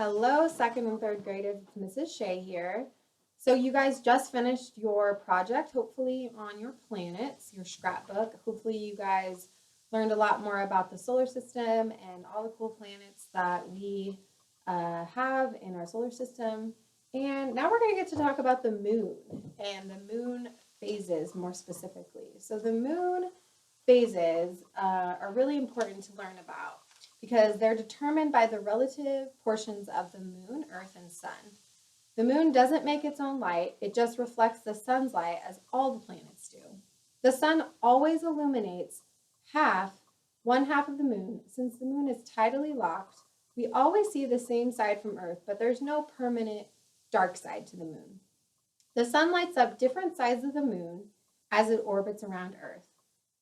Hello, second and third graders. It's Mrs. Shea here. So you guys just finished your project, hopefully on your planets, your scrapbook. Hopefully you guys learned a lot more about the solar system and all the cool planets that we have in our solar system. And now we're going to get to talk about the moon and the moon phases more specifically. So the moon phases are really important to learn about because they're determined by the relative portions of the moon, earth, and sun. The moon doesn't make its own light, it just reflects the sun's light as all the planets do. The sun always illuminates one half of the moon. Since the moon is tidally locked, we always see the same side from Earth, but there's no permanent dark side to the moon. The sun lights up different sides of the moon as it orbits around Earth.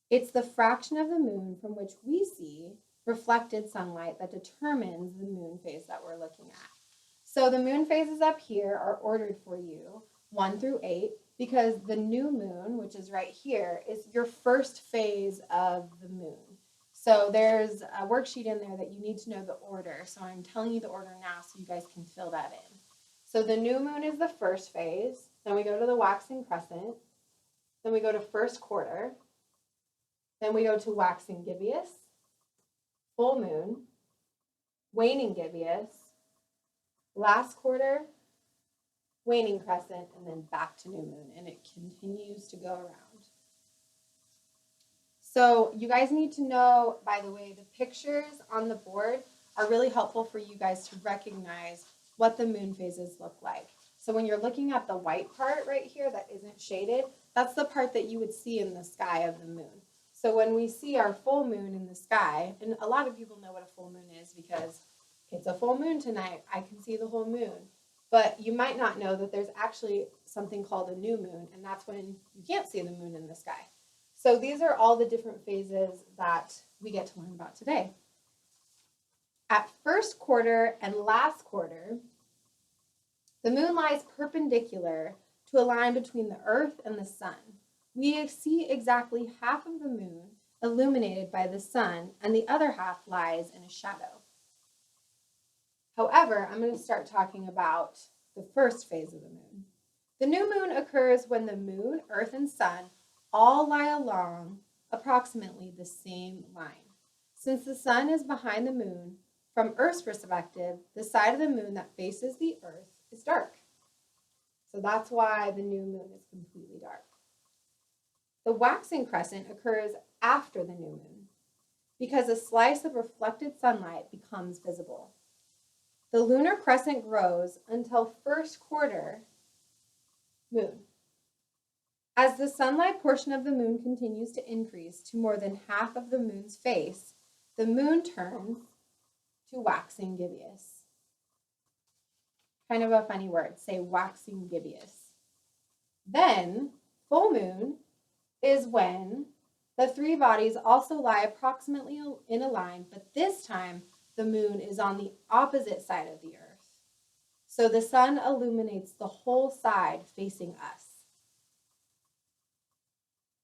It's the fraction of the moon from which we see reflected sunlight that determines the moon phase that we're looking at. So the moon phases up here are ordered for you 1 through 8 because the new moon, which is right here, is your first phase of the moon. So there's a worksheet in there that you need to know the order. So I'm telling you the order now so you guys can fill that in. So the new moon is the first phase. Then we go to the waxing crescent. Then we go to first quarter. Then we go to waxing gibbous, full moon, waning gibbous, last quarter, waning crescent, and then back to new moon, and it continues to go around. So you guys need to know, by the way, the pictures on the board are really helpful for you guys to recognize what the moon phases look like. So when you're looking at the white part right here that isn't shaded, that's the part that you would see in the sky of the moon. So when we see our full moon in the sky, and a lot of people know what a full moon is because it's a full moon tonight, I can see the whole moon. But you might not know that there's actually something called a new moon, and that's when you can't see the moon in the sky. So these are all the different phases that we get to learn about today. At first quarter and last quarter, the moon lies perpendicular to a line between the earth and the sun. We see exactly half of the moon illuminated by the sun, and the other half lies in a shadow. However, I'm going to start talking about the first phase of the moon. The new moon occurs when the moon, earth, and sun all lie along approximately the same line. Since the sun is behind the moon, from Earth's perspective, the side of the moon that faces the earth is dark. So that's why the new moon is completely dark. The waxing crescent occurs after the new moon because a slice of reflected sunlight becomes visible. The lunar crescent grows until first quarter moon. As the sunlight portion of the moon continues to increase to more than half of the moon's face, the moon turns to waxing gibbous. Kind of a funny word, say waxing gibbous. Then full moon is when the three bodies also lie approximately in a line, but this time the moon is on the opposite side of the earth. So the sun illuminates the whole side facing us.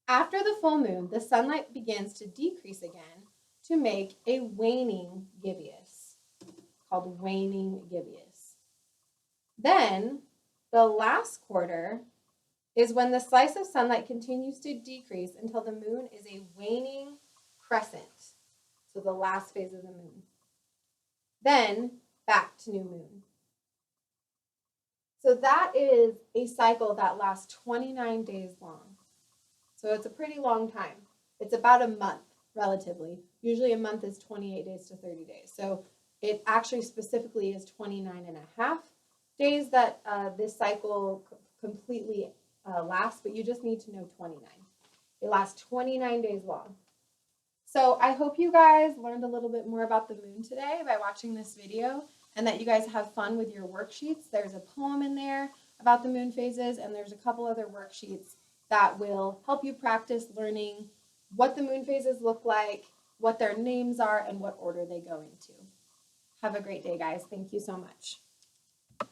After the full moon, the sunlight begins to decrease again to make a waning gibbous, called waning gibbous. Then the last quarter is when the slice of sunlight continues to decrease until the moon is a waning crescent, so the last phase of the moon. Then back to new moon. So that is a cycle that lasts 29 days long. So it's a pretty long time. It's about a month, relatively. Usually a month is 28 days to 30 days. So it actually specifically is 29 and a half days that this cycle completely lasts, but you just need to know 29. It lasts 29 days long. So I hope you guys learned a little bit more about the moon today by watching this video and that you guys have fun with your worksheets. There's a poem in there about the moon phases, and there's a couple other worksheets that will help you practice learning what the moon phases look like, what their names are, and what order they go into. Have a great day, guys. Thank you so much.